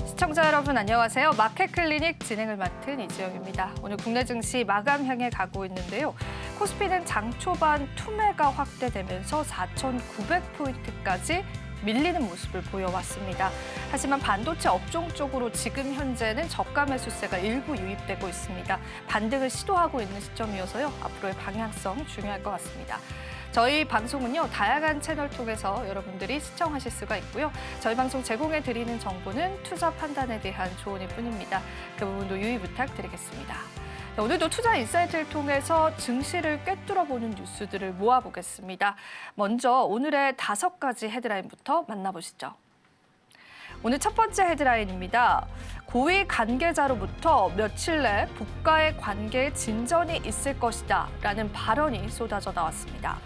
시청자 여러분 안녕하세요. 마켓 클리닉 진행을 맡은 이지영입니다. 오늘 국내 증시 마감향에 가고 있는데요. 코스피는 장 초반 투매가 확대되면서 4,900포인트까지 밀리는 모습을 보여왔습니다. 하지만 반도체 업종 쪽으로 지금 현재는 저가 매수세가 일부 유입되고 있습니다. 반등을 시도하고 있는 시점이어서요. 앞으로의 방향성 중요할 것 같습니다. 저희 방송은요, 다양한 채널 통해서 여러분들이 시청하실 수가 있고요. 저희 방송 제공해드리는 정보는 투자 판단에 대한 조언일 뿐입니다. 그 부분도 유의 부탁드리겠습니다. 오늘도 투자 인사이트를 통해서 증시를 꿰뚫어보는 뉴스들을 모아보겠습니다. 먼저 오늘의 5가지 헤드라인부터 만나보시죠. 오늘 첫 번째 헤드라인입니다. 고위 관계자로부터 며칠 내 북과의 관계에 진전이 있을 것이다 라는 발언이 쏟아져 나왔습니다.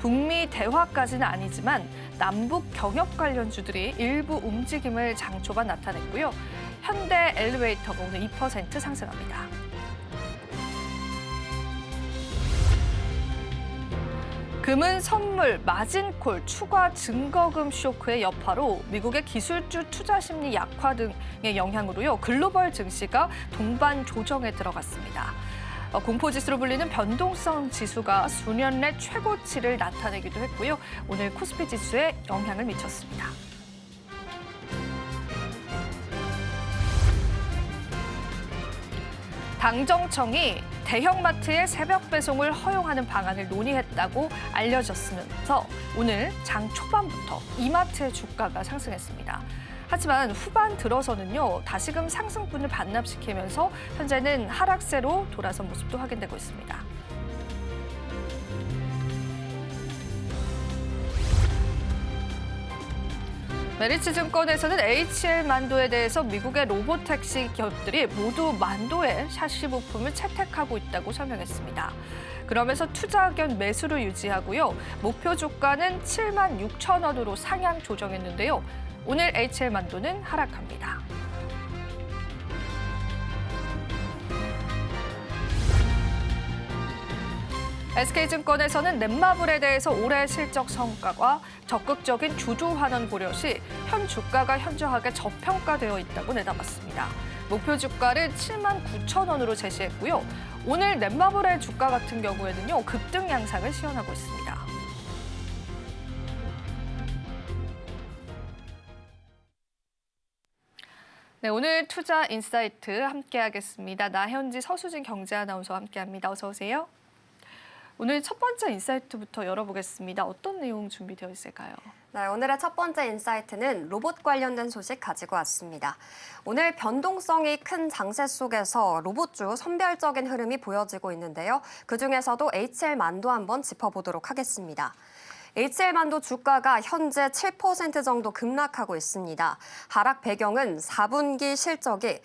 북미 대화까지는 아니지만 남북 경협 관련주들이 일부 움직임을 장 초반 나타냈고요. 현대 엘리베이터가 오늘 2% 상승합니다. 금은 선물, 마진콜, 추가 증거금 쇼크의 여파로 미국의 기술주 투자 심리 약화 등의 영향으로요. 글로벌 증시가 동반 조정에 들어갔습니다. 공포지수로 불리는 변동성 지수가 수년 내 최고치를 나타내기도 했고요. 오늘 코스피 지수에 영향을 미쳤습니다. 당정청이 대형마트의 새벽 배송을 허용하는 방안을 논의했다고 알려졌으면서 오늘 장 초반부터 이마트의 주가가 상승했습니다. 하지만 후반 들어서는요, 다시금 상승분을 반납시키면서 현재는 하락세로 돌아선 모습도 확인되고 있습니다. 메리츠증권에서는 HL만도에 대해서 미국의 로보택시 기업들이 모두 만도의 샤시 부품을 채택하고 있다고 설명했습니다. 그러면서 투자 의견 매수를 유지하고요. 목표 주가는 76,000원으로 상향 조정했는데요. 오늘 HL만도는 하락합니다. SK증권에서는 넷마블에 대해서 올해 실적 성과와 적극적인 주주 환원 고려 시 현 주가가 현저하게 저평가되어 있다고 내다봤습니다. 목표 주가를 79,000원으로 제시했고요. 오늘 넷마블의 주가 같은 경우에는요, 급등 양상을 시현하고 있습니다. 네, 오늘 투자 인사이트 함께하겠습니다. 나현지, 서수진 경제 아나운서와 함께합니다. 어서 오세요. 오늘 첫 번째 인사이트부터 열어보겠습니다. 어떤 내용 준비되어 있을까요? 네, 오늘의 첫 번째 인사이트는 로봇 관련된 소식 가지고 왔습니다. 오늘 변동성이 큰 장세 속에서 로봇주 선별적인 흐름이 보여지고 있는데요. 그중에서도 HL만도 한번 짚어보도록 하겠습니다. HL만도 주가가 현재 7% 정도 급락하고 있습니다. 하락 배경은 4분기 실적이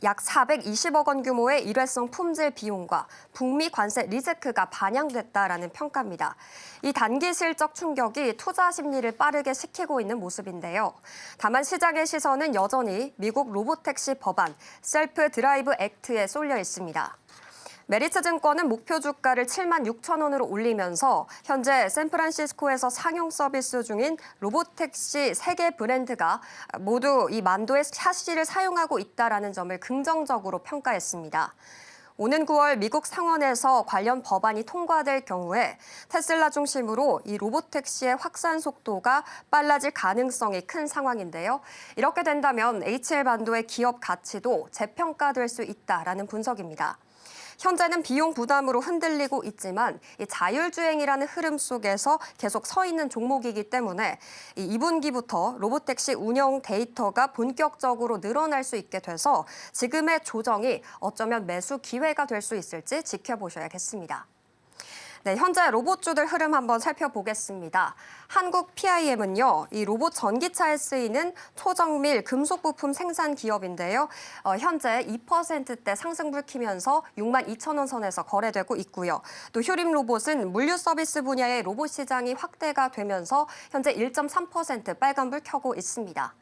약 420억 원 규모의 일회성 품질 비용과 북미 관세 리스크가 반영됐다라는 평가입니다. 이 단기 실적 충격이 투자 심리를 빠르게 식히고 있는 모습인데요. 다만 시장의 시선은 여전히 미국 로보택시 법안 셀프 드라이브 액트에 쏠려 있습니다. 메리츠증권은 목표 주가를 76,000원으로 올리면서 현재 샌프란시스코에서 상용 서비스 중인 로보택시 3개 브랜드가 모두 이 만도의 샤시를 사용하고 있다는 점을 긍정적으로 평가했습니다. 오는 9월 미국 상원에서 관련 법안이 통과될 경우에 테슬라 중심으로 이 로보택시의 확산 속도가 빨라질 가능성이 큰 상황인데요. 이렇게 된다면 HL만도의 기업 가치도 재평가될 수 있다라는 분석입니다. 현재는 비용 부담으로 흔들리고 있지만 이 자율주행이라는 흐름 속에서 계속 서 있는 종목이기 때문에 2분기부터 로보택시 운영 데이터가 본격적으로 늘어날 수 있게 돼서 지금의 조정이 어쩌면 매수 기회가 될 수 있을지 지켜보셔야겠습니다. 네, 현재 로봇주들 흐름 한번 살펴보겠습니다. 한국 PIM은요, 이 로봇 전기차에 쓰이는 초정밀 금속 부품 생산 기업인데요. 현재 2%대 상승 불키면서 62,000원 선에서 거래되고 있고요. 또 휴림 로봇은 물류 서비스 분야의 로봇 시장이 확대가 되면서 현재 1.3% 빨간불 켜고 있습니다.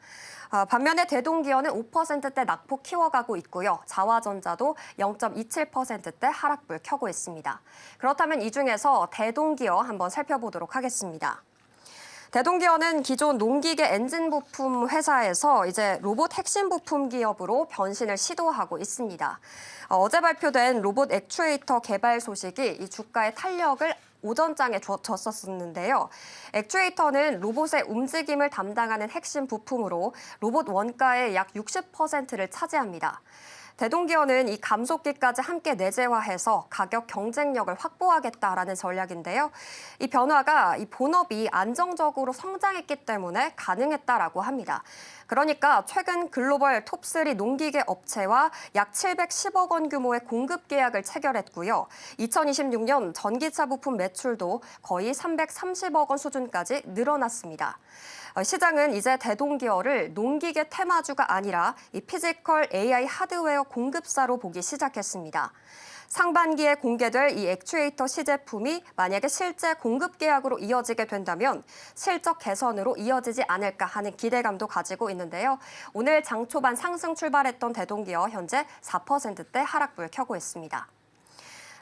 반면에 대동기어는 5%대 낙폭 키워가고 있고요. 자화전자도 0.27%대 하락불 켜고 있습니다. 그렇다면 이 중에서 대동기어 한번 살펴보도록 하겠습니다. 대동기어는 기존 농기계 엔진 부품 회사에서 이제 로봇 핵심 부품 기업으로 변신을 시도하고 있습니다. 어제 발표된 로봇 액추에이터 개발 소식이 이 주가의 탄력을 오전장에 줬었는데요. 액추에이터는 로봇의 움직임을 담당하는 핵심 부품으로 로봇 원가의 약 60%를 차지합니다. 대동기어는 이 감속기까지 함께 내재화해서 가격 경쟁력을 확보하겠다라는 전략인데요. 이 변화가 이 본업이 안정적으로 성장했기 때문에 가능했다라고 합니다. 그러니까 최근 글로벌 톱3 농기계 업체와 약 710억 원 규모의 공급 계약을 체결했고요. 2026년 전기차 부품 매출도 거의 330억 원 수준까지 늘어났습니다. 시장은 이제 대동기어를 농기계 테마주가 아니라 이 피지컬 AI 하드웨어 공급사로 보기 시작했습니다. 상반기에 공개될 이 액추에이터 시제품이 만약에 실제 공급 계약으로 이어지게 된다면 실적 개선으로 이어지지 않을까 하는 기대감도 가지고 있는데요. 오늘 장 초반 상승 출발했던 대동기어 현재 4%대 하락불 켜고 있습니다.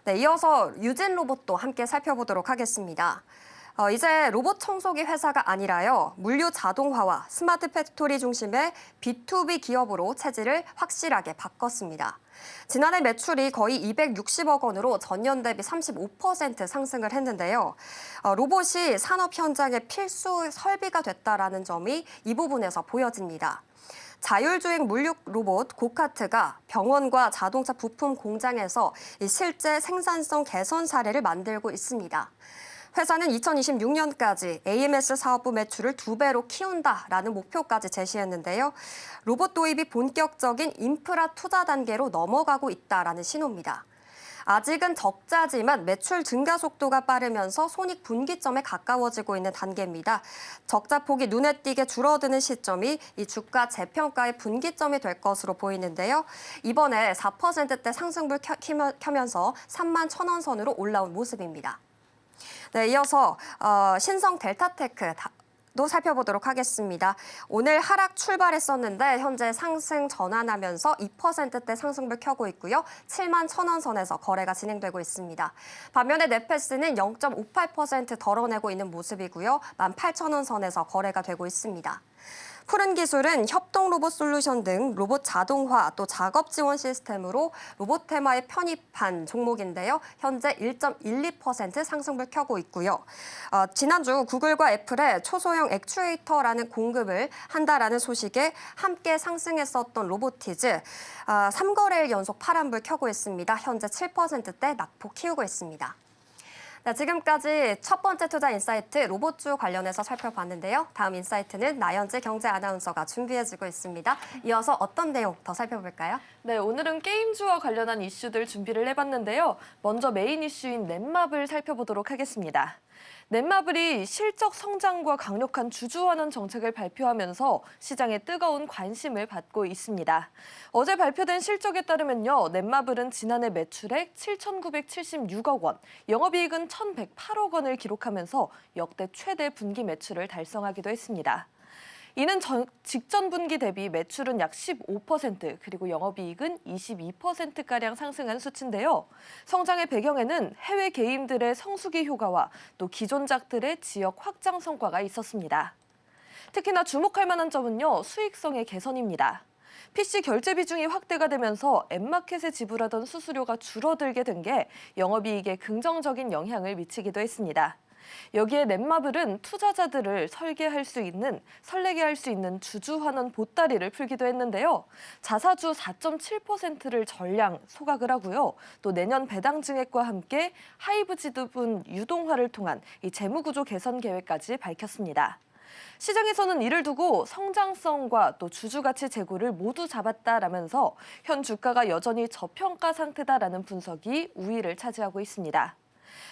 네, 이어서 유진 로봇도 함께 살펴보도록 하겠습니다. 이제 로봇 청소기 회사가 아니라요. 물류 자동화와 스마트 팩토리 중심의 B2B 기업으로 체질을 확실하게 바꿨습니다. 지난해 매출이 거의 260억 원으로 전년 대비 35% 상승을 했는데요. 로봇이 산업 현장의 필수 설비가 됐다라는 점이 이 부분에서 보여집니다. 자율주행 물류 로봇 고카트가 병원과 자동차 부품 공장에서 실제 생산성 개선 사례를 만들고 있습니다. 회사는 2026년까지 AMS 사업부 매출을 2배로 키운다라는 목표까지 제시했는데요. 로봇 도입이 본격적인 인프라 투자 단계로 넘어가고 있다라는 신호입니다. 아직은 적자지만 매출 증가 속도가 빠르면서 손익분기점에 가까워지고 있는 단계입니다. 적자폭이 눈에 띄게 줄어드는 시점이 이 주가 재평가의 분기점이 될 것으로 보이는데요. 이번에 4%대 상승불 켜면서 3만 1,000원 선으로 올라온 모습입니다. 네, 이어서 신성 델타테크도 살펴보도록 하겠습니다. 오늘 하락 출발했었는데 현재 상승 전환하면서 2%대 상승불 켜고 있고요. 7만 1,000원 선에서 거래가 진행되고 있습니다. 반면에 네페스는 0.58% 덜어내고 있는 모습이고요. 18,000원 선에서 거래가 되고 있습니다. 푸른 기술은 협동 로봇 솔루션 등 로봇 자동화 또 작업 지원 시스템으로 로봇 테마에 편입한 종목인데요. 현재 1.12% 상승불 켜고 있고요. 지난주 구글과 애플의 초소형 액추에이터라는 공급을 한다라는 소식에 함께 상승했었던 로보티즈 3거래일 연속 파란불 켜고 있습니다. 현재 7%대 낙폭 키우고 있습니다. 네, 지금까지 첫 번째 투자 인사이트 로봇주 관련해서 살펴봤는데요. 다음 인사이트는 나연지 경제 아나운서가 준비해주고 있습니다. 이어서 어떤 내용 더 살펴볼까요? 네, 오늘은 게임주와 관련한 이슈들 준비를 해봤는데요. 먼저 메인 이슈인 넷마블 살펴보도록 하겠습니다. 넷마블이 실적 성장과 강력한 주주환원 정책을 발표하면서 시장에 뜨거운 관심을 받고 있습니다. 어제 발표된 실적에 따르면요, 넷마블은 지난해 매출액 7,976억 원, 영업이익은 1,108억 원을 기록하면서 역대 최대 분기 매출을 달성하기도 했습니다. 이는 직전 분기 대비 매출은 약 15%, 그리고 영업이익은 22%가량 상승한 수치인데요. 성장의 배경에는 해외 게임들의 성수기 효과와 또 기존작들의 지역 확장 성과가 있었습니다. 특히나 주목할 만한 점은요, 수익성의 개선입니다. PC 결제 비중이 확대가 되면서 앱마켓에 지불하던 수수료가 줄어들게 된 게 영업이익에 긍정적인 영향을 미치기도 했습니다. 여기에 넷마블은 투자자들을 설레게 할 수 있는 주주환원 보따리를 풀기도 했는데요. 자사주 4.7%를 전량 소각을 하고요. 또 내년 배당 증액과 함께 하이브 지분 유동화를 통한 이 재무구조 개선 계획까지 밝혔습니다. 시장에서는 이를 두고 성장성과 또 주주가치 제고를 모두 잡았다라면서 현 주가가 여전히 저평가 상태다라는 분석이 우위를 차지하고 있습니다.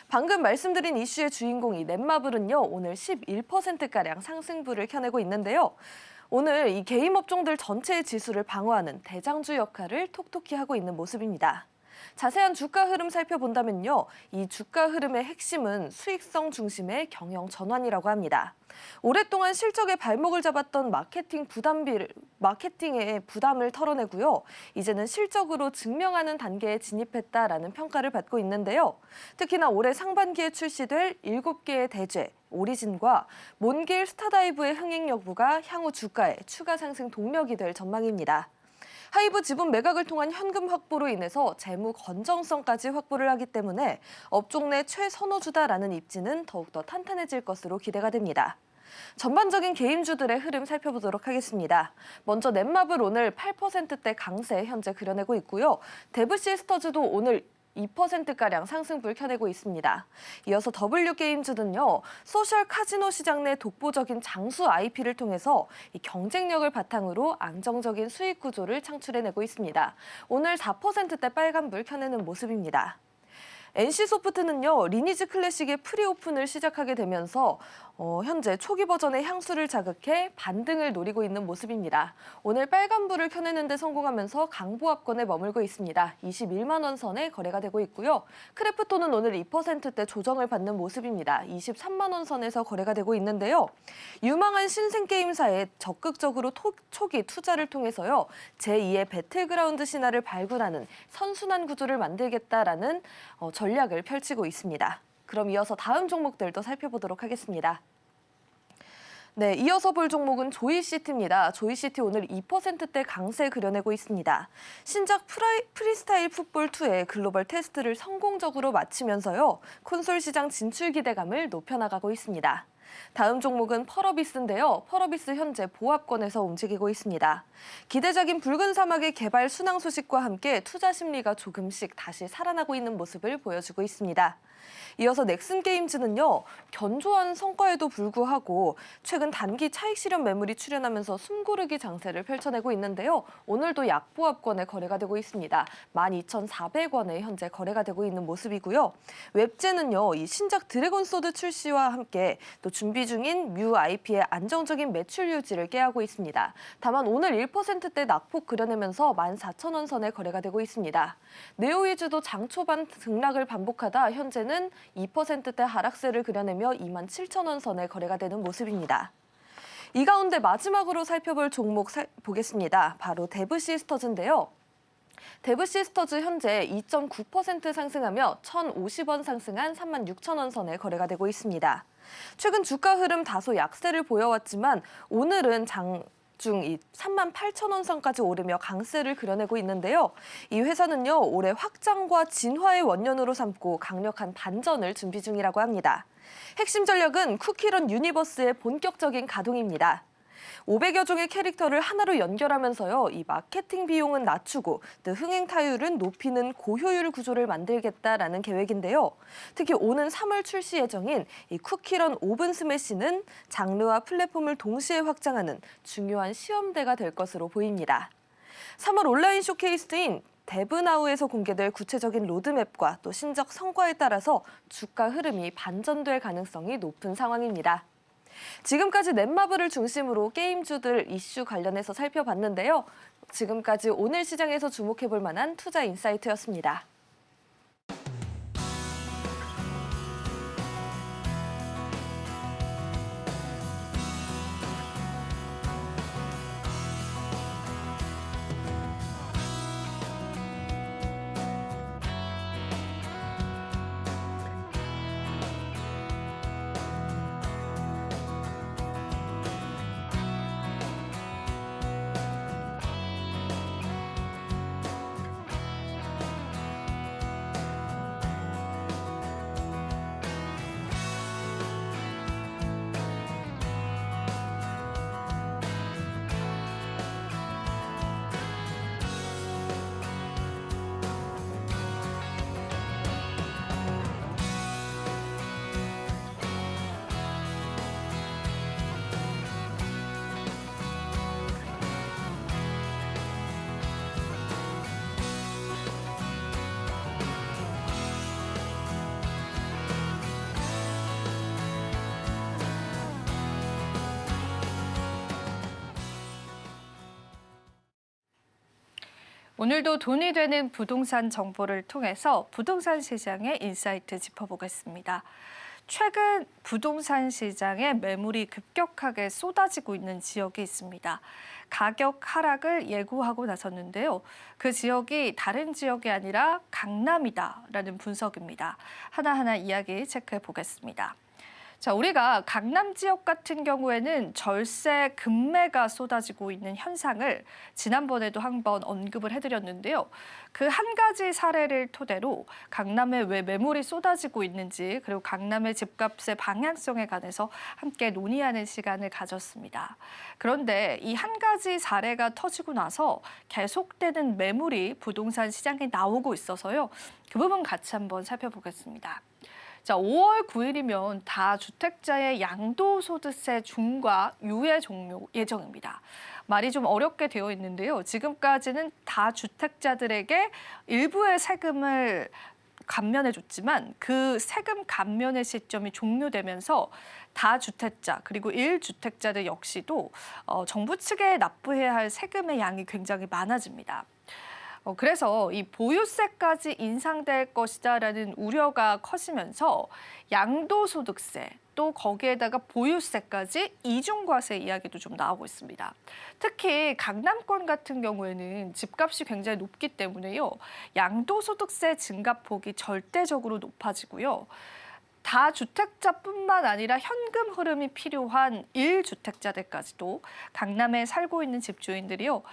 방금 말씀드린 이슈의 주인공이 넷마블은요, 오늘 11%가량 상승불을 켜내고 있는데요. 오늘 이 게임 업종들 전체의 지수를 방어하는 대장주 역할을 톡톡히 하고 있는 모습입니다. 자세한 주가 흐름 살펴본다면요. 이 주가 흐름의 핵심은 수익성 중심의 경영 전환이라고 합니다. 오랫동안 실적에 발목을 잡았던 마케팅의 부담을 털어내고요. 이제는 실적으로 증명하는 단계에 진입했다라는 평가를 받고 있는데요. 특히나 올해 상반기에 출시될 7개의 대죄, 오리진과 몬길 스타다이브의 흥행 여부가 향후 주가의 추가 상승 동력이 될 전망입니다. 하이브 지분 매각을 통한 현금 확보로 인해서 재무 건정성까지 확보를 하기 때문에 업종 내 최선호주다라는 입지는 더욱더 탄탄해질 것으로 기대가 됩니다. 전반적인 개인주들의 흐름 살펴보도록 하겠습니다. 먼저 넷마블 오늘 8%대 강세 현재 그려내고 있고요. 데브시스터즈도 오늘 2%가량 상승불 켜내고 있습니다. 이어서 W게임즈는요. 소셜 카지노 시장 내 독보적인 장수 IP를 통해서 이 경쟁력을 바탕으로 안정적인 수익 구조를 창출해내고 있습니다. 오늘 4%대 빨간불 켜내는 모습입니다. NC소프트는요. 리니지 클래식의 프리오픈을 시작하게 되면서 현재 초기 버전의 향수를 자극해 반등을 노리고 있는 모습입니다. 오늘 빨간불을 켜내는 데 성공하면서 강보합권에 머물고 있습니다. 21만 원 선에 거래가 되고 있고요. 크래프톤은 오늘 2%대 조정을 받는 모습입니다. 23만 원 선에서 거래가 되고 있는데요. 유망한 신생게임사에 적극적으로 초기 투자를 통해서요. 제2의 배틀그라운드 신화를 발굴하는 선순환 구조를 만들겠다라는 전략을 펼치고 있습니다. 그럼 이어서 다음 종목들도 살펴보도록 하겠습니다. 네, 이어서 볼 종목은 조이시티입니다. 조이시티 오늘 2%대 강세 그려내고 있습니다. 신작 프리스타일 풋볼2의 글로벌 테스트를 성공적으로 마치면서요. 콘솔 시장 진출 기대감을 높여나가고 있습니다. 다음 종목은 펄어비스인데요. 펄어비스 현재 보합권에서 움직이고 있습니다. 기대작인 붉은 사막의 개발 순항 소식과 함께 투자 심리가 조금씩 다시 살아나고 있는 모습을 보여주고 있습니다. 이어서 넥슨게임즈는요. 견조한 성과에도 불구하고 최근 단기 차익 실현 매물이 출현하면서 숨고르기 장세를 펼쳐내고 있는데요. 오늘도 약보합권에 거래가 되고 있습니다. 12,400원에 현재 거래가 되고 있는 모습이고요. 웹제는요. 이 신작 드래곤 소드 출시와 함께 또 준비 중인 뮤 IP의 안정적인 매출 유지를 깨하고 있습니다. 다만 오늘 1%대 낙폭 그려내면서 14,000원 선에 거래가 되고 있습니다. 네오위즈도 장 초반 등락을 반복하다 현재는 2%대 하락세를 그려내며 27,000원 선에 거래가 되는 모습입니다. 이 가운데 마지막으로 살펴볼 종목 보겠습니다. 바로 데브시스터즈인데요. 데브시스터즈 현재 2.9% 상승하며 1,050원 상승한 36,000원 선에 거래가 되고 있습니다. 최근 주가 흐름 다소 약세를 보여왔지만 오늘은 중 38,000원 선까지 오르며 강세를 그려내고 있는데요. 이 회사는요, 올해 확장과 진화의 원년으로 삼고 강력한 반전을 준비 중이라고 합니다. 핵심 전략은 쿠키런 유니버스의 본격적인 가동입니다. 500여 종의 캐릭터를 하나로 연결하면서요, 이 마케팅 비용은 낮추고 또 흥행 타율은 높이는 고효율 구조를 만들겠다라는 계획인데요. 특히 오는 3월 출시 예정인 이 쿠키런 오븐 스매시는 장르와 플랫폼을 동시에 확장하는 중요한 시험대가 될 것으로 보입니다. 3월 온라인 쇼케이스인 데브나우에서 공개될 구체적인 로드맵과 또 신작 성과에 따라서 주가 흐름이 반전될 가능성이 높은 상황입니다. 지금까지 넷마블을 중심으로 게임주들 이슈 관련해서 살펴봤는데요. 지금까지 오늘 시장에서 주목해볼 만한 투자 인사이트였습니다. 오늘도 돈이 되는 부동산 정보를 통해서 부동산 시장의 인사이트 짚어보겠습니다. 최근 부동산 시장에 매물이 급격하게 쏟아지고 있는 지역이 있습니다. 가격 하락을 예고하고 나섰는데요. 그 지역이 다른 지역이 아니라 강남이다라는 분석입니다. 하나하나 이야기 체크해 보겠습니다. 자, 우리가 강남 지역 같은 경우에는 절세 급매가 쏟아지고 있는 현상을 지난번에도 한번 언급을 해드렸는데요. 그 한 가지 사례를 토대로 강남에 왜 매물이 쏟아지고 있는지 그리고 강남의 집값의 방향성에 관해서 함께 논의하는 시간을 가졌습니다. 그런데 이 한 가지 사례가 터지고 나서 계속되는 매물이 부동산 시장에 나오고 있어서요. 그 부분 같이 한번 살펴보겠습니다. 자, 5월 9일이면 다주택자의 양도소득세 중과 유예 종료 예정입니다. 말이 좀 어렵게 되어 있는데요. 지금까지는 다주택자들에게 일부의 세금을 감면해줬지만 그 세금 감면의 시점이 종료되면서 다주택자 그리고 1주택자들 역시도 정부 측에 납부해야 할 세금의 양이 굉장히 많아집니다. 그래서 이 보유세까지 인상될 것이다라는 우려가 커지면서 양도소득세 또 거기에다가 보유세까지 이중과세 이야기도 좀 나오고 있습니다. 특히 강남권 같은 경우에는 집값이 굉장히 높기 때문에요. 양도소득세 증가폭이 절대적으로 높아지고요. 다주택자뿐만 아니라 현금 흐름이 필요한 1주택자들까지도 강남에 살고 있는 집주인들이요.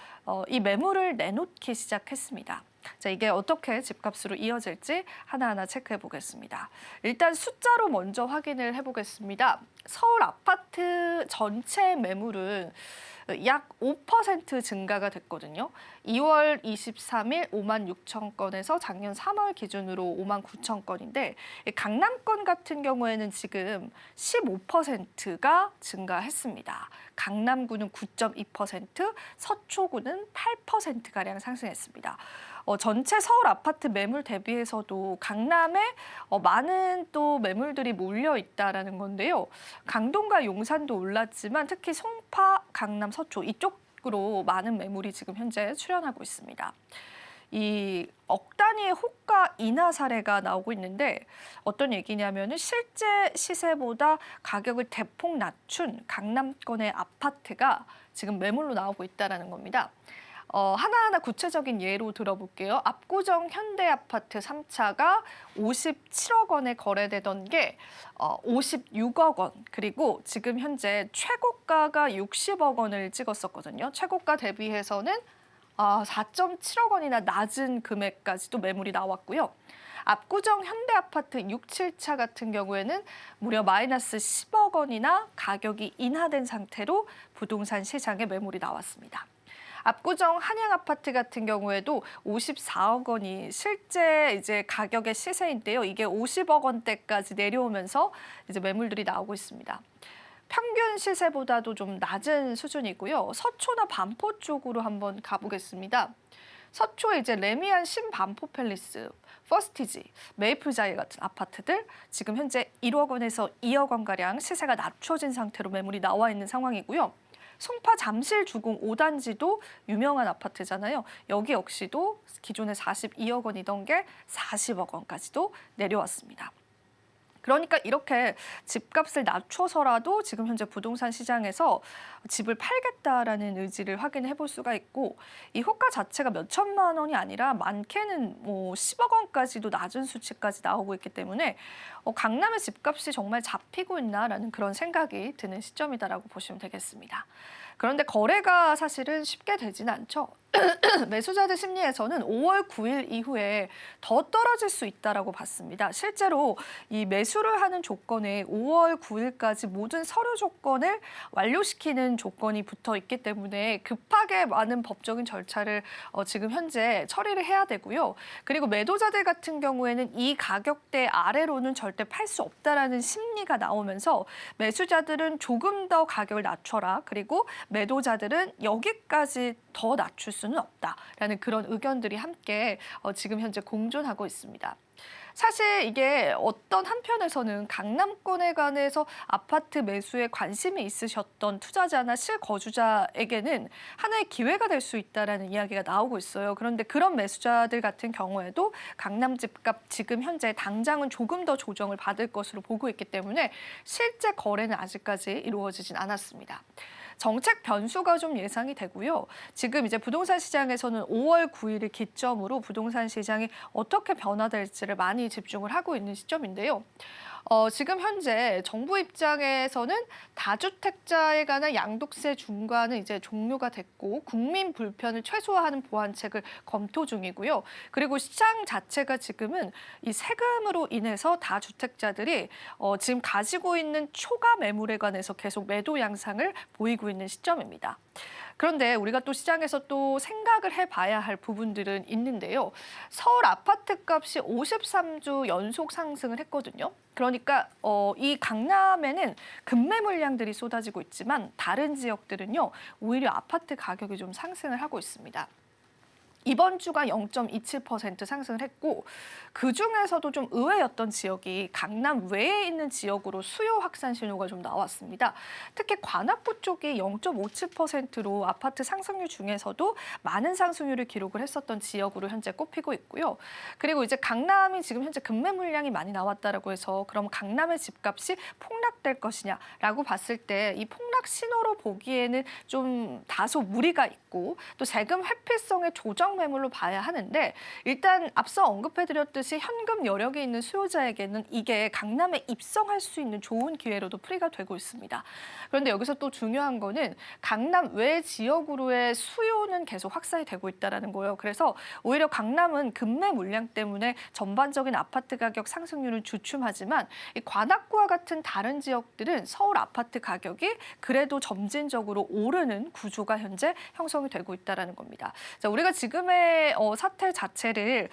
이 매물을 내놓기 시작했습니다. 자, 이게 어떻게 집값으로 이어질지 하나하나 체크해 보겠습니다. 일단 숫자로 먼저 확인을 해보겠습니다. 서울 아파트 전체 매물은 약 5% 증가가 됐거든요. 2월 23일 5만 6천 건에서 작년 3월 기준으로 5만 9천 건인데 강남권 같은 경우에는 지금 15%가 증가했습니다. 강남구는 9.2%, 서초구는 8%가량 상승했습니다. 전체 서울 아파트 매물 대비해서도 강남에 많은 또 매물들이 몰려 있다라는 건데요. 강동과 용산도 올랐지만 특히 송파, 강남, 서초 이쪽으로 많은 매물이 지금 현재 출현하고 있습니다. 이 억 단위의 호가 인하 사례가 나오고 있는데 어떤 얘기냐면은 실제 시세보다 가격을 대폭 낮춘 강남권의 아파트가 지금 매물로 나오고 있다라는 겁니다. 하나하나 구체적인 예로 들어볼게요. 압구정 현대아파트 3차가 57억 원에 거래되던 게 56억 원, 그리고 지금 현재 최고가가 60억 원을 찍었었거든요. 최고가 대비해서는 4.7억 원이나 낮은 금액까지도 매물이 나왔고요. 압구정 현대아파트 6, 7차 같은 경우에는 무려 마이너스 10억 원이나 가격이 인하된 상태로 부동산 시장에 매물이 나왔습니다. 압구정 한양아파트 같은 경우에도 54억 원이 실제 이제 가격의 시세인데요. 이게 50억 원대까지 내려오면서 이제 매물들이 나오고 있습니다. 평균 시세보다도 좀 낮은 수준이고요. 서초나 반포 쪽으로 한번 가보겠습니다. 서초에 이제 레미안 신반포 팰리스, 퍼스티지, 메이플자이 같은 아파트들 지금 현재 1억 원에서 2억 원가량 시세가 낮춰진 상태로 매물이 나와 있는 상황이고요. 송파 잠실 주공 5단지도 유명한 아파트잖아요. 여기 역시도 기존에 42억 원이던 게 40억 원까지도 내려왔습니다. 그러니까 이렇게 집값을 낮춰서라도 지금 현재 부동산 시장에서 집을 팔겠다라는 의지를 확인해 볼 수가 있고 이 호가 자체가 몇 천만 원이 아니라 많게는 10억 원까지도 낮은 수치까지 나오고 있기 때문에 강남의 집값이 정말 잡히고 있나라는 그런 생각이 드는 시점이다라고 보시면 되겠습니다. 그런데 거래가 사실은 쉽게 되지는 않죠. 매수자들 심리에서는 5월 9일 이후에 더 떨어질 수 있다라고 봤습니다. 실제로 이 매수를 하는 조건에 5월 9일까지 모든 서류 조건을 완료시키는 조건이 붙어 있기 때문에 급하게 많은 법적인 절차를 지금 현재 처리를 해야 되고요. 그리고 매도자들 같은 경우에는 이 가격대 아래로는 절대 팔 수 없다라는 심리가 나오면서 매수자들은 조금 더 가격을 낮춰라. 그리고 매도자들은 여기까지 더 낮출 수는 없다라는 그런 의견들이 함께 지금 현재 공존하고 있습니다. 사실 이게 어떤 한편에서는 강남권에 관해서 아파트 매수에 관심이 있으셨던 투자자나 실거주자에게는 하나의 기회가 될 수 있다라는 이야기가 나오고 있어요. 그런데 그런 매수자들 같은 경우에도 강남 집값 지금 현재 당장은 조금 더 조정을 받을 것으로 보고 있기 때문에 실제 거래는 아직까지 이루어지진 않았습니다. 정책 변수가 좀 예상이 되고요. 지금 이제 부동산 시장에서는 5월 9일을 기점으로 부동산 시장이 어떻게 변화될지를 많이 집중을 하고 있는 시점인데요. 지금 현재 정부 입장에서는 다주택자에 관한 양도세 중과는 이제 종료가 됐고 국민 불편을 최소화하는 보완책을 검토 중이고요. 그리고 시장 자체가 지금은 이 세금으로 인해서 다주택자들이 지금 가지고 있는 초과 매물에 관해서 계속 매도 양상을 보이고 있는 시점입니다. 그런데 우리가 또 시장에서 또 생각을 해봐야 할 부분들은 있는데요. 서울 아파트 값이 53주 연속 상승을 했거든요. 그러니까 이 강남에는 급매 물량들이 쏟아지고 있지만 다른 지역들은요. 오히려 아파트 가격이 좀 상승을 하고 있습니다. 이번 주가 0.27% 상승을 했고 그중에서도 좀 의외였던 지역이 강남 외에 있는 지역으로 수요 확산 신호가 좀 나왔습니다. 특히 관악구 쪽이 0.57%로 아파트 상승률 중에서도 많은 상승률을 기록을 했었던 지역으로 현재 꼽히고 있고요. 그리고 이제 강남이 지금 현재 급매 물량이 많이 나왔다라고 해서 그럼 강남의 집값이 폭락될 것이냐라고 봤을 때 이 폭락 신호로 보기에는 좀 다소 무리가 있고 또 세금 회피성의 조정 매물로 봐야 하는데 일단 앞서 언급해드렸듯이 현금 여력이 있는 수요자에게는 이게 강남에 입성할 수 있는 좋은 기회로도 풀이가 되고 있습니다. 그런데 여기서 또 중요한 거는 강남 외 지역으로의 수요는 계속 확산이 되고 있다는 거예요. 그래서 오히려 강남은 급매 물량 때문에 전반적인 아파트 가격 상승률은 주춤하지만 이 관악구와 같은 다른 지역들은 서울 아파트 가격이 그래도 점진적으로 오르는 구조가 현재 형성이 되고 있다는 겁니다. 자, 우리가 지금의 사태 자체를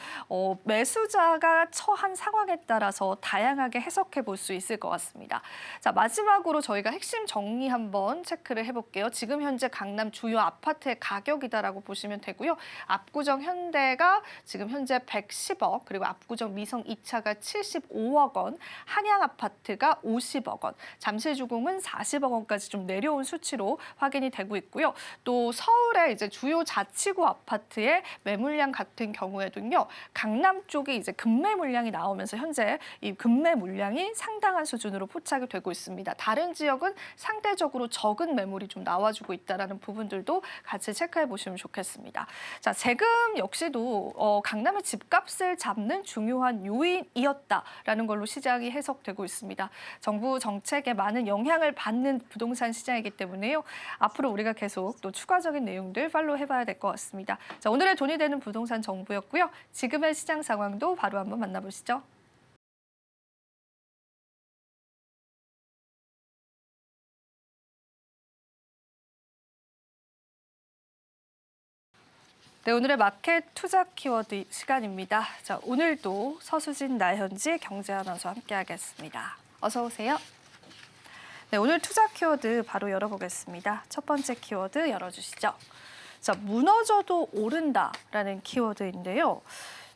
매수자가 처한 상황에 따라서 다양하게 해석해 볼 수 있을 것 같습니다. 자, 마지막으로 저희가 핵심 정리 한번 체크를 해볼게요. 지금 현재 강남 주요 아파트의 가격이다라고 보시면 되고요. 압구정 현대가 지금 현재 110억, 그리고 압구정 미성 2차가 75억 원, 한양 아파트가 50억 원, 잠실주공은 40억 원까지 좀 내려온 수치로 확인이 되고 있고요. 또 서울의 이제 주요 자치구 아파트의 매물량 같은 경우에도요. 강남 쪽이 이제 급매 물량이 나오면서 현재 이 급매 물량이 상당한 수준으로 포착이 되고 있습니다. 다른 지역은 상대적으로 적은 매물이 좀 나와주고 있다는 부분들도 같이 체크해 보시면 좋겠습니다. 자, 세금 역시도 강남의 집값을 잡는 중요한 요인이었다라는 걸로 시장이 해석되고 있습니다. 정부 정책에 많은 영향을 받는 부동산 시장이기 때문에요. 앞으로 우리가 계속 또 추가적인 내용들 팔로우 해봐야 될 것 같습니다. 자, 오늘의 돈이 되는 부동산 정보였고요. 지금의 시장 상황도 바로 한번 만나보시죠. 네, 오늘의 마켓 투자 키워드 시간입니다. 자, 오늘도 서수진, 나현지 경제아나운서와 함께하겠습니다. 어서 오세요. 네, 오늘 투자 키워드 바로 열어보겠습니다. 첫 번째 키워드 열어주시죠. 자, 무너져도 오른다라는 키워드인데요.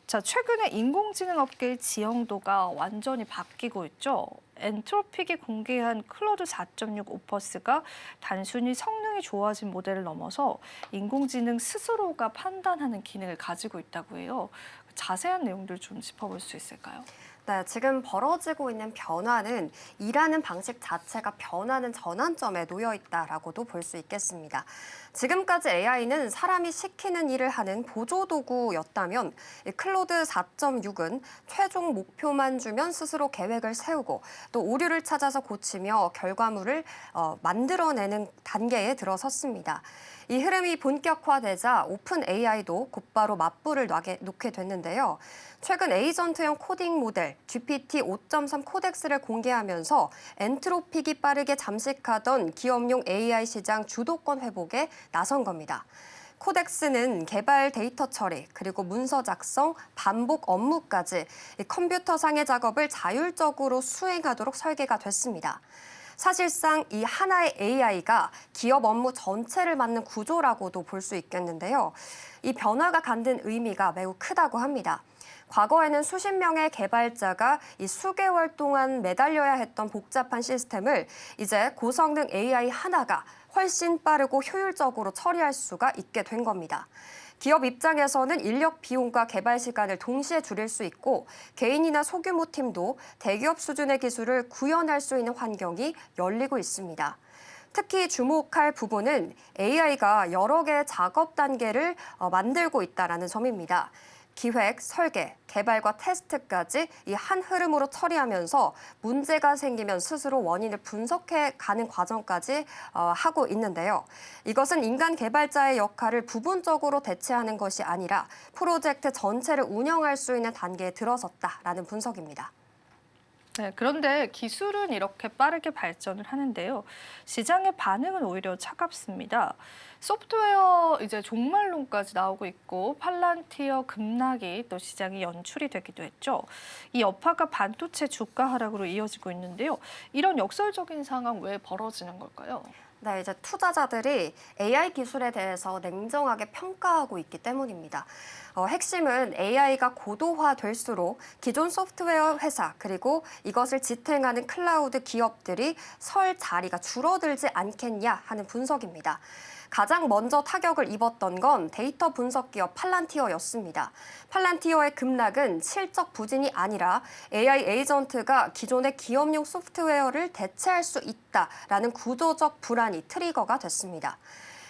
자, 최근에 인공지능 업계의 지형도가 완전히 바뀌고 있죠. 엔트로픽이 공개한 클로드 4.6 오퍼스가 단순히 성능이 좋아진 모델을 넘어서 인공지능 스스로가 판단하는 기능을 가지고 있다고 해요. 자세한 내용들 좀 짚어볼 수 있을까요? 네, 지금 벌어지고 있는 변화는 일하는 방식 자체가 변하는 전환점에 놓여 있다라고도 볼 수 있겠습니다. 지금까지 AI는 사람이 시키는 일을 하는 보조도구였다면 클로드 4.6은 최종 목표만 주면 스스로 계획을 세우고 또 오류를 찾아서 고치며 결과물을 만들어내는 단계에 들어섰습니다. 이 흐름이 본격화되자 오픈 AI도 곧바로 맞불을 놓게 됐는데요. 최근 에이전트형 코딩 모델 GPT 5.3 코덱스를 공개하면서 엔트로픽이 빠르게 잠식하던 기업용 AI 시장 주도권 회복에 나선 겁니다. 코덱스는 개발 데이터 처리, 그리고 문서 작성, 반복 업무까지 컴퓨터상의 작업을 자율적으로 수행하도록 설계가 됐습니다. 사실상 이 하나의 AI가 기업 업무 전체를 맡는 구조라고도 볼 수 있겠는데요. 이 변화가 갖는 의미가 매우 크다고 합니다. 과거에는 수십 명의 개발자가 이 수개월 동안 매달려야 했던 복잡한 시스템을 이제 고성능 AI 하나가 훨씬 빠르고 효율적으로 처리할 수가 있게 된 겁니다. 기업 입장에서는 인력 비용과 개발 시간을 동시에 줄일 수 있고 개인이나 소규모 팀도 대기업 수준의 기술을 구현할 수 있는 환경이 열리고 있습니다. 특히 주목할 부분은 AI가 여러 개의 작업 단계를 만들고 있다는 점입니다. 기획, 설계, 개발과 테스트까지 이 한 흐름으로 처리하면서 문제가 생기면 스스로 원인을 분석해 가는 과정까지 하고 있는데요. 이것은 인간 개발자의 역할을 부분적으로 대체하는 것이 아니라 프로젝트 전체를 운영할 수 있는 단계에 들어섰다라는 분석입니다. 네, 그런데 기술은 이렇게 빠르게 발전을 하는데요. 시장의 반응은 오히려 차갑습니다. 소프트웨어 이제 종말론까지 나오고 있고 팔란티어 급락이 또 시장에 연출이 되기도 했죠. 이 여파가 반도체 주가 하락으로 이어지고 있는데요. 이런 역설적인 상황 왜 벌어지는 걸까요? 네, 이제 투자자들이 AI 기술에 대해서 냉정하게 평가하고 있기 때문입니다. 핵심은 AI가 고도화될수록 기존 소프트웨어 회사 그리고 이것을 지탱하는 클라우드 기업들이 설 자리가 줄어들지 않겠냐 하는 분석입니다. 가장 먼저 타격을 입었던 건 데이터 분석 기업 팔란티어였습니다. 팔란티어의 급락은 실적 부진이 아니라 AI 에이전트가 기존의 기업용 소프트웨어를 대체할 수 있다라는 구조적 불안이 트리거가 됐습니다.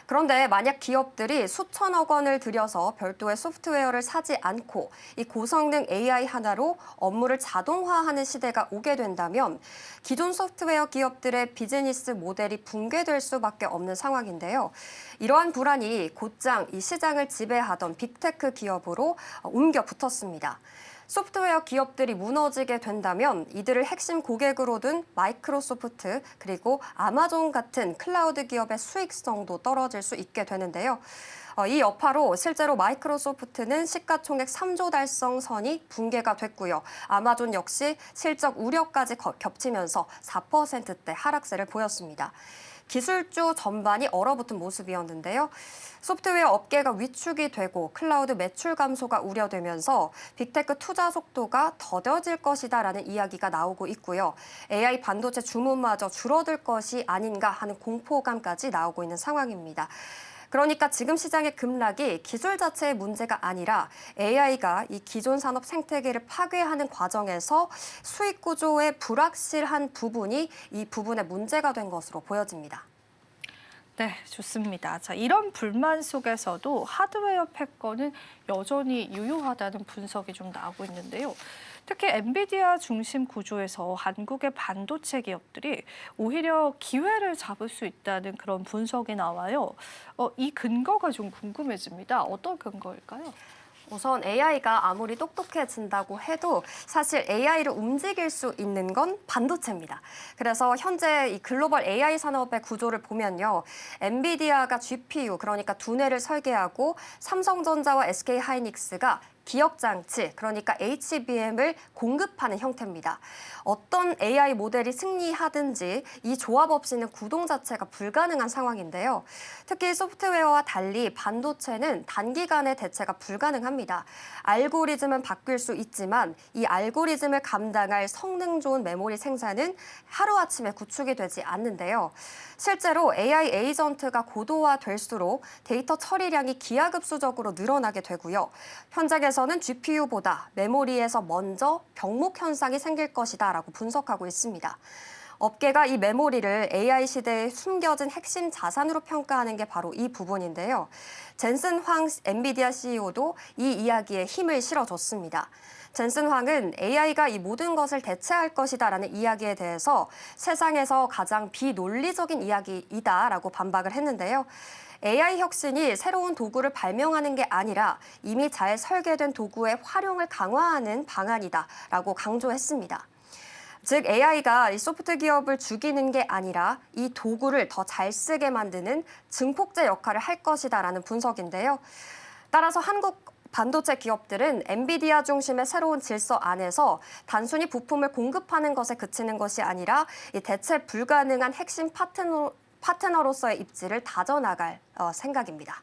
그런데 만약 기업들이 수천억 원을 들여서 별도의 소프트웨어를 사지 않고 이 고성능 AI 하나로 업무를 자동화하는 시대가 오게 된다면 기존 소프트웨어 기업들의 비즈니스 모델이 붕괴될 수밖에 없는 상황인데요. 이러한 불안이 곧장 이 시장을 지배하던 빅테크 기업으로 옮겨 붙었습니다. 소프트웨어 기업들이 무너지게 된다면 이들을 핵심 고객으로 둔 마이크로소프트 그리고 아마존 같은 클라우드 기업의 수익성도 떨어질 수 있게 되는데요. 이 여파로 실제로 마이크로소프트는 시가총액 3조 달성 선이 붕괴가 됐고요. 아마존 역시 실적 우려까지 겹치면서 4%대 하락세를 보였습니다. 기술주 전반이 얼어붙은 모습이었는데요. 소프트웨어 업계가 위축이 되고 클라우드 매출 감소가 우려되면서 빅테크 투자 속도가 더뎌질 것이다라는 이야기가 나오고 있고요. AI 반도체 주문마저 줄어들 것이 아닌가 하는 공포감까지 나오고 있는 상황입니다. 그러니까 지금 시장의 급락이 기술 자체의 문제가 아니라 AI가 이 기존 산업 생태계를 파괴하는 과정에서 수익 구조의 불확실한 부분이 이 부분의 문제가 된 것으로 보여집니다. 네, 좋습니다. 자, 이런 불만 속에서도 하드웨어 패권은 여전히 유효하다는 분석이 좀 나오고 있는데요. 특히 엔비디아 중심 구조에서 한국의 반도체 기업들이 오히려 기회를 잡을 수 있다는 그런 분석이 나와요. 이 근거가 좀 궁금해집니다. 어떤 근거일까요? 우선 AI가 아무리 똑똑해진다고 해도 사실 AI를 움직일 수 있는 건 반도체입니다. 그래서 현재 이 글로벌 AI 산업의 구조를 보면요. 엔비디아가 GPU, 그러니까 두뇌를 설계하고 삼성전자와 SK하이닉스가 기억장치, 그러니까 HBM을 공급하는 형태입니다. 어떤 AI 모델이 승리하든지 이 조합 없이는 구동 자체가 불가능한 상황인데요. 특히 소프트웨어와 달리 반도체는 단기간에 대체가 불가능합니다. 알고리즘은 바뀔 수 있지만 이 알고리즘을 감당할 성능 좋은 메모리 생산은 하루아침에 구축이 되지 않는데요. 실제로 AI 에이전트가 고도화될수록 데이터 처리량이 기하급수적으로 늘어나게 되고요. 현장에서는 GPU보다 메모리에서 먼저 병목 현상이 생길 것이다 라고 분석하고 있습니다. 업계가 이 메모리를 AI 시대에 숨겨진 핵심 자산으로 평가하는 게 바로 이 부분인데요. 젠슨 황 엔비디아 CEO도 이 이야기에 힘을 실어줬습니다. 젠슨 황은 AI가 이 모든 것을 대체할 것이다라는 이야기에 대해서 세상에서 가장 비논리적인 이야기이다라고 반박을 했는데요. AI 혁신이 새로운 도구를 발명하는 게 아니라 이미 잘 설계된 도구의 활용을 강화하는 방안이다라고 강조했습니다. 즉 AI가 이 소프트 기업을 죽이는 게 아니라 이 도구를 더 잘 쓰게 만드는 증폭제 역할을 할 것이다라는 분석인데요. 따라서 한국 반도체 기업들은 엔비디아 중심의 새로운 질서 안에서 단순히 부품을 공급하는 것에 그치는 것이 아니라 이 대체 불가능한 핵심 파트너로서의 입지를 다져나갈 생각입니다.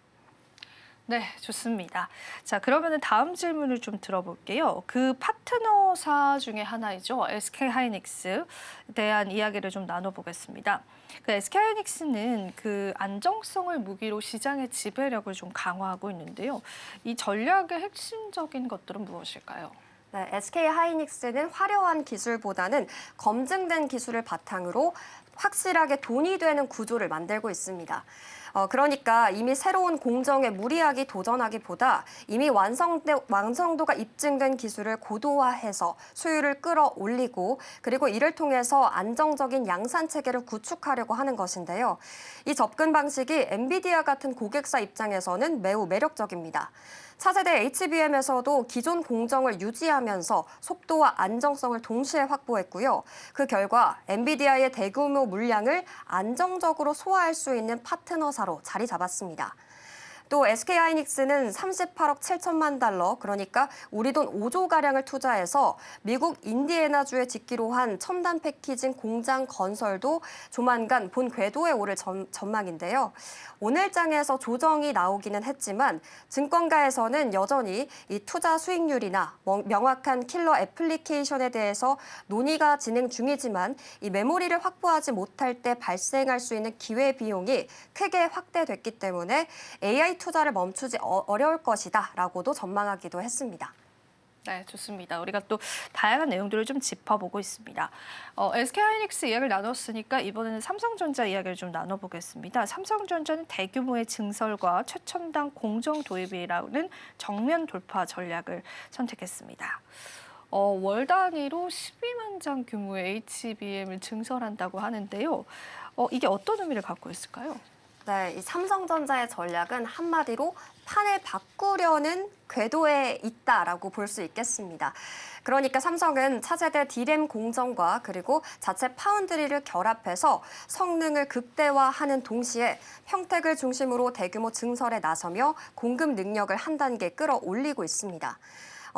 네, 좋습니다. 자, 그러면은 다음 질문을 좀 들어볼게요. 그 파트너사 중에 하나이죠. SK하이닉스에 대한 이야기를 좀 나눠보겠습니다. 그 SK하이닉스는 그 안정성을 무기로 시장의 지배력을 좀 강화하고 있는데요. 이 전략의 핵심적인 것들은 무엇일까요? 네, SK하이닉스는 화려한 기술보다는 검증된 기술을 바탕으로 확실하게 돈이 되는 구조를 만들고 있습니다. 그러니까 이미 새로운 공정에 무리하게 도전하기보다 이미 완성도가 입증된 기술을 고도화해서 수율을 끌어올리고 그리고 이를 통해서 안정적인 양산 체계를 구축하려고 하는 것인데요. 이 접근 방식이 엔비디아 같은 고객사 입장에서는 매우 매력적입니다. 차세대 HBM에서도 기존 공정을 유지하면서 속도와 안정성을 동시에 확보했고요. 그 결과 엔비디아의 대규모 물량을 안정적으로 소화할 수 있는 파트너사로 자리 잡았습니다. 또 SK하이닉스는 38억 7천만 달러, 그러니까 우리 돈 5조가량을 투자해서 미국 인디애나주에 짓기로 한 첨단 패키징 공장 건설도 조만간 본 궤도에 오를 전망인데요. 오늘장에서 조정이 나오기는 했지만 증권가에서는 여전히 이 투자 수익률이나 명확한 킬러 애플리케이션에 대해서 논의가 진행 중이지만 이 메모리를 확보하지 못할 때 발생할 수 있는 기회 비용이 크게 확대됐기 때문에 AI 투자를 멈추지 어려울 것이다라고도 전망하기도 했습니다. 네, 좋습니다. 우리가 또 다양한 내용들을 좀 짚어보고 있습니다. SK하이닉스 이야기를 나눴으니까 이번에는 삼성전자 이야기를 좀 나눠보겠습니다. 삼성전자는 대규모의 증설과 최첨단 공정 도입이라는 정면 돌파 전략을 선택했습니다. 월 단위로 12만 장 규모의 HBM을 증설한다고 하는데요. 이게 어떤 의미를 갖고 있을까요? 네, 이 삼성전자의 전략은 한마디로 판을 바꾸려는 궤도에 있다라고 볼 수 있겠습니다. 그러니까 삼성은 차세대 D램 공정과 그리고 자체 파운드리를 결합해서 성능을 극대화하는 동시에 평택을 중심으로 대규모 증설에 나서며 공급 능력을 한 단계 끌어올리고 있습니다.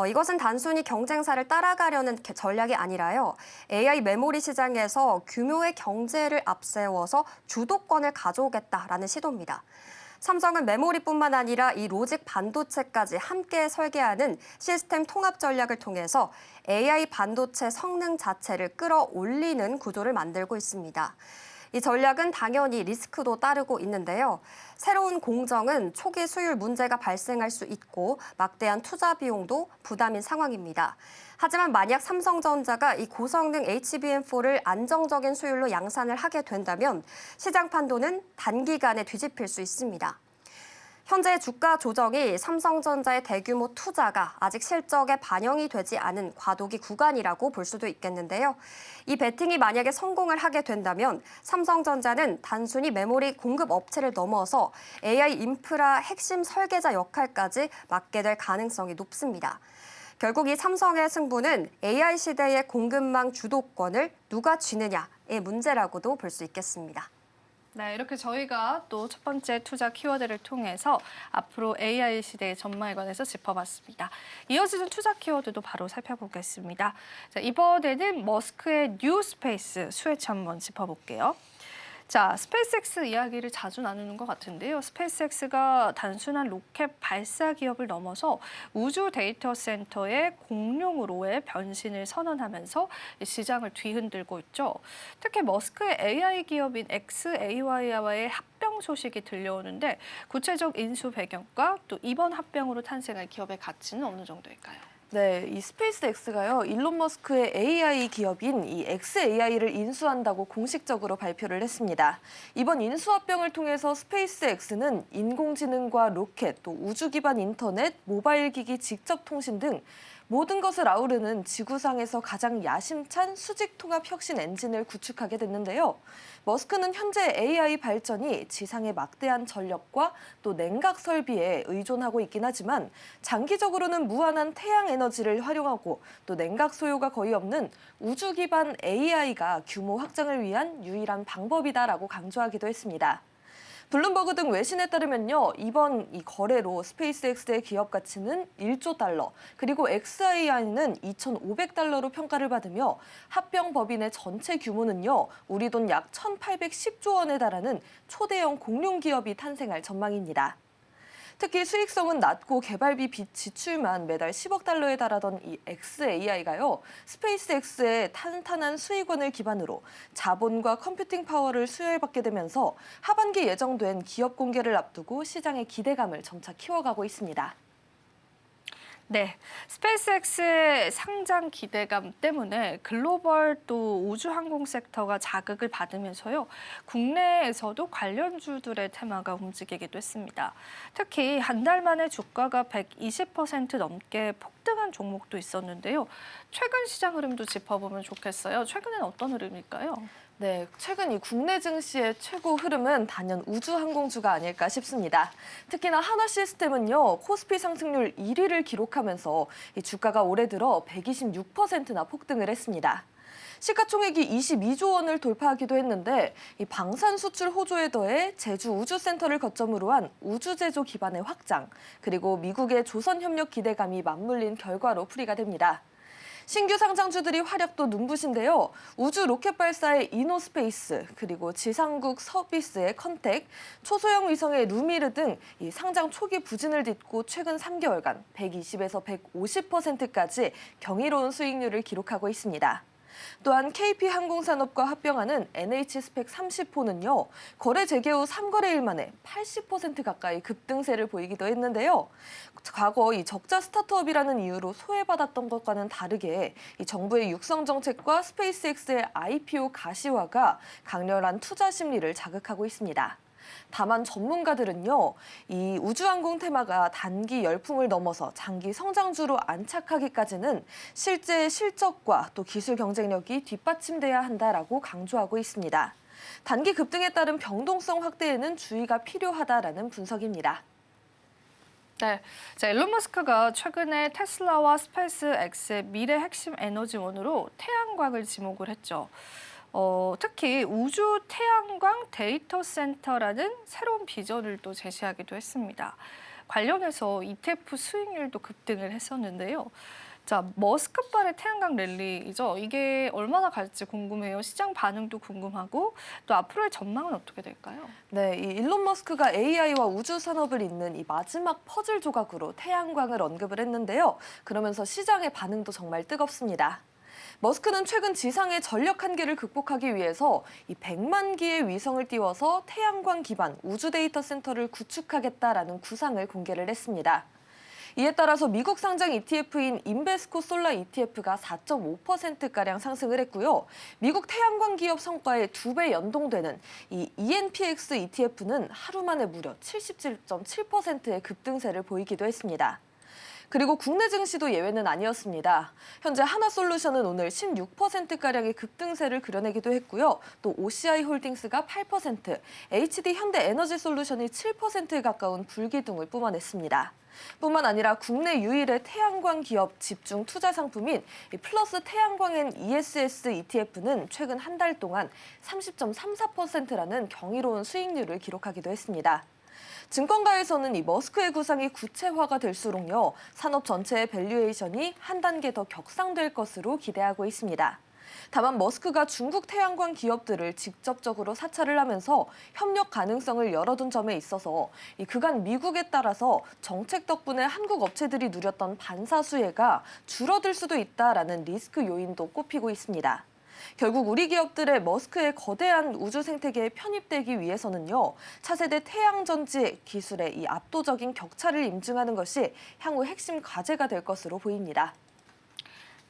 이것은 단순히 경쟁사를 따라가려는 전략이 아니라요. AI 메모리 시장에서 규모의 경제를 앞세워서 주도권을 가져오겠다라는 시도입니다. 삼성은 메모리뿐만 아니라 이 로직 반도체까지 함께 설계하는 시스템 통합 전략을 통해서 AI 반도체 성능 자체를 끌어올리는 구조를 만들고 있습니다. 이 전략은 당연히 리스크도 따르고 있는데요. 새로운 공정은 초기 수율 문제가 발생할 수 있고 막대한 투자 비용도 부담인 상황입니다. 하지만 만약 삼성전자가 이 고성능 HBM4를 안정적인 수율로 양산을 하게 된다면 시장 판도는 단기간에 뒤집힐 수 있습니다. 현재 주가 조정이 삼성전자의 대규모 투자가 아직 실적에 반영이 되지 않은 과도기 구간이라고 볼 수도 있겠는데요. 이 베팅이 만약에 성공을 하게 된다면 삼성전자는 단순히 메모리 공급 업체를 넘어서 AI 인프라 핵심 설계자 역할까지 맡게 될 가능성이 높습니다. 결국 이 삼성의 승부는 AI 시대의 공급망 주도권을 누가 쥐느냐의 문제라고도 볼 수 있겠습니다. 네, 이렇게 저희가 또 첫 번째 투자 키워드를 통해서 앞으로 AI 시대의 전망에 관해서 짚어봤습니다. 이어지는 투자 키워드도 바로 살펴보겠습니다. 자, 이번에는 머스크의 뉴 스페이스 수혜차 한번 짚어볼게요. 자, 스페이스X 이야기를 자주 나누는 것 같은데요. 스페이스X가 단순한 로켓 발사 기업을 넘어서 우주 데이터 센터의 공룡으로의 변신을 선언하면서 시장을 뒤흔들고 있죠. 특히 머스크의 AI 기업인 xAI와의 합병 소식이 들려오는데 구체적 인수 배경과 또 이번 합병으로 탄생할 기업의 가치는 어느 정도일까요? 네, 이 스페이스X가요, 일론 머스크의 AI 기업인 이 xAI를 인수한다고 공식적으로 발표를 했습니다. 이번 인수 합병을 통해서 스페이스X는 인공지능과 로켓, 또 우주 기반 인터넷, 모바일 기기 직접 통신 등 모든 것을 아우르는 지구상에서 가장 야심찬 수직 통합 혁신 엔진을 구축하게 됐는데요. 머스크는 현재 AI 발전이 지상의 막대한 전력과 또 냉각 설비에 의존하고 있긴 하지만 장기적으로는 무한한 태양 에너지를 활용하고 또 냉각 소요가 거의 없는 우주 기반 AI가 규모 확장을 위한 유일한 방법이다라고 강조하기도 했습니다. 블룸버그 등 외신에 따르면요, 이번 이 거래로 스페이스X의 기업 가치는 1조 달러, 그리고 XAI는 2,500달러로 평가를 받으며 합병 법인의 전체 규모는요, 우리 돈 약 1,810조 원에 달하는 초대형 공룡 기업이 탄생할 전망입니다. 특히 수익성은 낮고 개발비 빚 지출만 매달 10억 달러에 달하던 이 XAI가요, 스페이스X의 탄탄한 수익원을 기반으로 자본과 컴퓨팅 파워를 수혈받게 되면서 하반기 예정된 기업 공개를 앞두고 시장의 기대감을 점차 키워가고 있습니다. 네, 스페이스X의 상장 기대감 때문에 글로벌 또 우주항공 섹터가 자극을 받으면서요, 국내에서도 관련주들의 테마가 움직이기도 했습니다. 특히 한 달 만에 주가가 120% 넘게 폭등한 종목도 있었는데요. 최근 시장 흐름도 짚어보면 좋겠어요. 최근엔 어떤 흐름일까요? 네, 최근 이 국내 증시의 최고 흐름은 단연 우주항공주가 아닐까 싶습니다. 특히나 한화시스템은요, 코스피 상승률 1위를 기록하면서 이 주가가 올해 들어 126%나 폭등을 했습니다. 시가총액이 22조 원을 돌파하기도 했는데 이 방산 수출 호조에 더해 제주 우주센터를 거점으로 한 우주제조 기반의 확장, 그리고 미국의 조선협력 기대감이 맞물린 결과로 풀이가 됩니다. 신규 상장주들이 활약도 눈부신데요. 우주 로켓 발사의 이노스페이스, 그리고 지상국 서비스의 컨텍, 초소형 위성의 루미르 등 이 상장 초기 부진을 딛고 최근 3개월간 120에서 150%까지 경이로운 수익률을 기록하고 있습니다. 또한 KP항공산업과 합병하는 NH스펙 30호는요, 거래 재개 후 3거래일 만에 80% 가까이 급등세를 보이기도 했는데요. 과거 이 적자 스타트업이라는 이유로 소외받았던 것과는 다르게 이 정부의 육성 정책과 스페이스X의 IPO 가시화가 강렬한 투자 심리를 자극하고 있습니다. 다만 전문가들은요, 이 우주항공 테마가 단기 열풍을 넘어서 장기 성장주로 안착하기까지는 실제 실적과 또 기술 경쟁력이 뒷받침돼야 한다라고 강조하고 있습니다. 단기 급등에 따른 병동성 확대에는 주의가 필요하다라는 분석입니다. 네, 일론 머스크가 최근에 테슬라와 스페이스X의 미래 핵심 에너지원으로 태양광을 지목을 했죠. 특히 우주 태양광 데이터 센터라는 새로운 비전을 또 제시하기도 했습니다. 관련해서 ETF 수익률도 급등을 했었는데요. 자, 머스크발의 태양광 랠리죠. 이게 얼마나 갈지 궁금해요. 시장 반응도 궁금하고 또 앞으로의 전망은 어떻게 될까요? 네, 이 일론 머스크가 AI와 우주 산업을 잇는 이 마지막 퍼즐 조각으로 태양광을 언급을 했는데요. 그러면서 시장의 반응도 정말 뜨겁습니다. 머스크는 최근 지상의 전력 한계를 극복하기 위해서 이 100만 기의 위성을 띄워서 태양광 기반 우주 데이터 센터를 구축하겠다라는 구상을 공개를 했습니다. 이에 따라서 미국 상장 ETF인 인베스코 솔라 ETF가 4.5%가량 상승을 했고요. 미국 태양광 기업 성과에 2배 연동되는 이 ENPX ETF는 하루 만에 무려 77.7%의 급등세를 보이기도 했습니다. 그리고 국내 증시도 예외는 아니었습니다. 현재 하나솔루션은 오늘 16%가량의 급등세를 그려내기도 했고요. 또 OCI홀딩스가 8%, HD 현대에너지솔루션이 7%에 가까운 불기둥을 뿜어냈습니다. 뿐만 아니라 국내 유일의 태양광 기업 집중 투자 상품인 플러스 태양광엔 ESS ETF는 최근 한 달 동안 30.34%라는 경이로운 수익률을 기록하기도 했습니다. 증권가에서는 이 머스크의 구상이 구체화가 될수록요, 산업 전체의 밸류에이션이 한 단계 더 격상될 것으로 기대하고 있습니다. 다만 머스크가 중국 태양광 기업들을 직접적으로 사찰을 하면서 협력 가능성을 열어둔 점에 있어서 이 그간 미국에 따라서 정책 덕분에 한국 업체들이 누렸던 반사 수혜가 줄어들 수도 있다라는 리스크 요인도 꼽히고 있습니다. 결국 우리 기업들의 머스크의 거대한 우주 생태계에 편입되기 위해서는요, 차세대 태양전지 기술의 이 압도적인 격차를 입증하는 것이 향후 핵심 과제가 될 것으로 보입니다.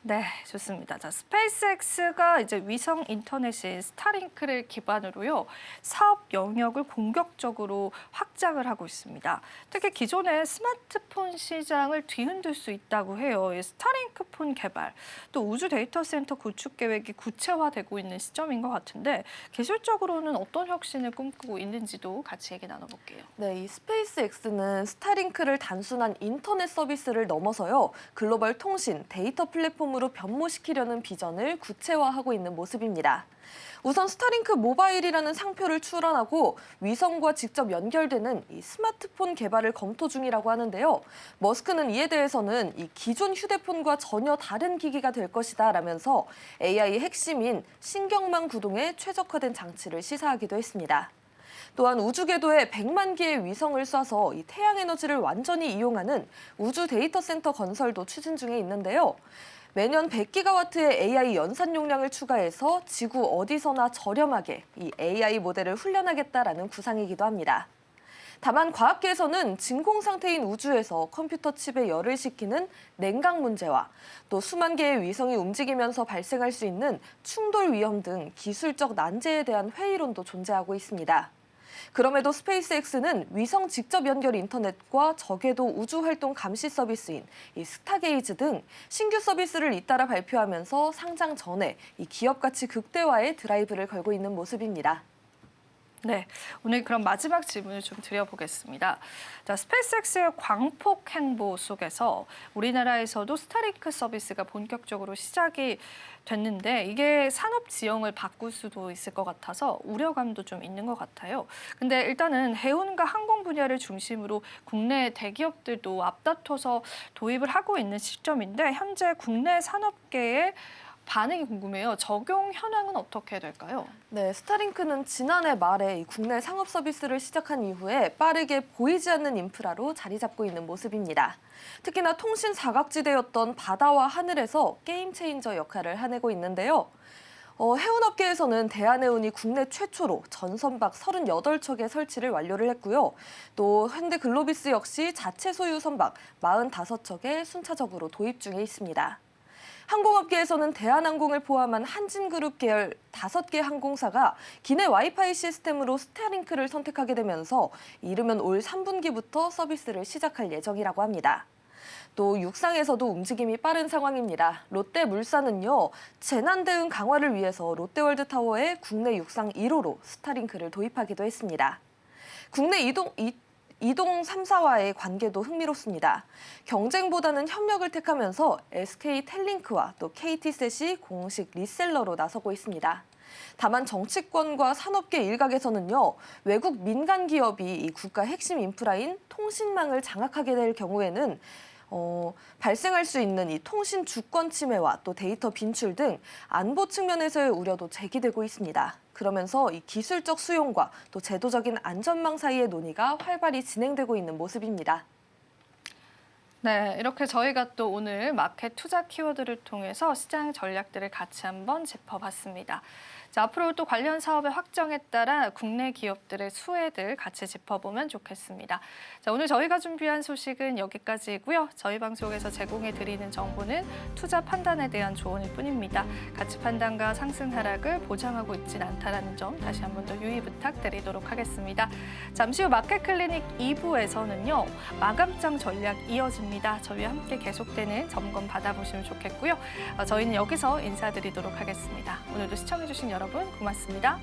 네, 좋습니다. 자, 스페이스X가 이제 위성 인터넷인 스타링크를 기반으로요, 사업 영역을 공격적으로 확장을 하고 있습니다. 특히 기존의 스마트폰 시장을 뒤흔들 수 있다고 해요. 이 스타링크 폰 개발, 또 우주 데이터 센터 구축 계획이 구체화되고 있는 시점인 것 같은데 기술적으로는 어떤 혁신을 꿈꾸고 있는지도 같이 얘기 나눠볼게요. 네, 이 스페이스X는 스타링크를 단순한 인터넷 서비스를 넘어서요, 글로벌 통신, 데이터 플랫폼 제품으로 변모시키려는 비전을 구체화하고 있는 모습입니다. 우선 스타링크 모바일이라는 상표를 출원하고 위성과 직접 연결되는 이 스마트폰 개발을 검토 중이라고 하는데요. 머스크는 이에 대해서는 이 기존 휴대폰과 전혀 다른 기기가 될 것이다 라면서 AI 핵심인 신경망 구동에 최적화된 장치를 시사하기도 했습니다. 또한 우주 궤도에 100만 개의 위성을 쏴서 이 태양 에너지를 완전히 이용하는 우주 데이터 센터 건설도 추진 중에 있는데요. 매년 100기가와트의 AI 연산 용량을 추가해서 지구 어디서나 저렴하게 이 AI 모델을 훈련하겠다라는 구상이기도 합니다. 다만 과학계에서는 진공 상태인 우주에서 컴퓨터 칩에 열을 식히는 냉각 문제와 또 수만 개의 위성이 움직이면서 발생할 수 있는 충돌 위험 등 기술적 난제에 대한 회의론도 존재하고 있습니다. 그럼에도 스페이스X는 위성 직접 연결 인터넷과 저궤도 우주 활동 감시 서비스인 이 스타게이즈 등 신규 서비스를 잇따라 발표하면서 상장 전에 이 기업 가치 극대화에 드라이브를 걸고 있는 모습입니다. 네, 오늘 그럼 마지막 질문을 좀 드려보겠습니다. 자, 스페이스X의 광폭 행보 속에서 우리나라에서도 스타링크 서비스가 본격적으로 시작이 됐는데 이게 산업 지형을 바꿀 수도 있을 것 같아서 우려감도 좀 있는 것 같아요. 근데 일단은 해운과 항공 분야를 중심으로 국내 대기업들도 앞다퉈서 도입을 하고 있는 시점인데 현재 국내 산업계의 반응이 궁금해요. 적용 현황은 어떻게 될까요? 네, 스타링크는 지난해 말에 이 국내 상업 서비스를 시작한 이후에 빠르게 보이지 않는 인프라로 자리 잡고 있는 모습입니다. 특히나 통신 사각지대였던 바다와 하늘에서 게임 체인저 역할을 해내고 있는데요. 해운업계에서는 대한해운이 국내 최초로 전선박 38척의 설치를 완료를 했고요. 또 현대글로비스 역시 자체 소유 선박 45척에 순차적으로 도입 중에 있습니다. 항공업계에서는 대한항공을 포함한 한진그룹 계열 5개 항공사가 기내 와이파이 시스템으로 스타링크를 선택하게 되면서 이르면 올 3분기부터 서비스를 시작할 예정이라고 합니다. 또 육상에서도 움직임이 빠른 상황입니다. 롯데물산은요, 재난 대응 강화를 위해서 롯데월드타워에 국내 육상 1호로 스타링크를 도입하기도 했습니다. 국내 이동 3사와의 관계도 흥미롭습니다. 경쟁보다는 협력을 택하면서 SK텔링크와 또 KT셋이 공식 리셀러로 나서고 있습니다. 다만 정치권과 산업계 일각에서는요, 외국 민간 기업이 이 국가 핵심 인프라인 통신망을 장악하게 될 경우에는 발생할 수 있는 이 통신 주권 침해와 또 데이터 빈출 등 안보 측면에서의 우려도 제기되고 있습니다. 그러면서 이 기술적 수용과 또 제도적인 안전망 사이의 논의가 활발히 진행되고 있는 모습입니다. 네, 이렇게 저희가 또 오늘 마켓 투자 키워드를 통해서 시장 전략들을 같이 한번 짚어봤습니다. 자, 앞으로 또 관련 사업의 확정에 따라 국내 기업들의 수혜들 같이 짚어보면 좋겠습니다. 자, 오늘 저희가 준비한 소식은 여기까지이고요. 저희 방송에서 제공해드리는 정보는 투자 판단에 대한 조언일 뿐입니다. 가치 판단과 상승 하락을 보장하고 있진 않다는 점 다시 한 번 더 유의 부탁드리도록 하겠습니다. 잠시 후 마켓 클리닉 2부에서는요. 마감장 전략 이어집니다. 저희와 함께 계속되는 점검 받아보시면 좋겠고요. 저희는 여기서 인사드리도록 하겠습니다. 오늘도 시청해주신 여러분 고맙습니다.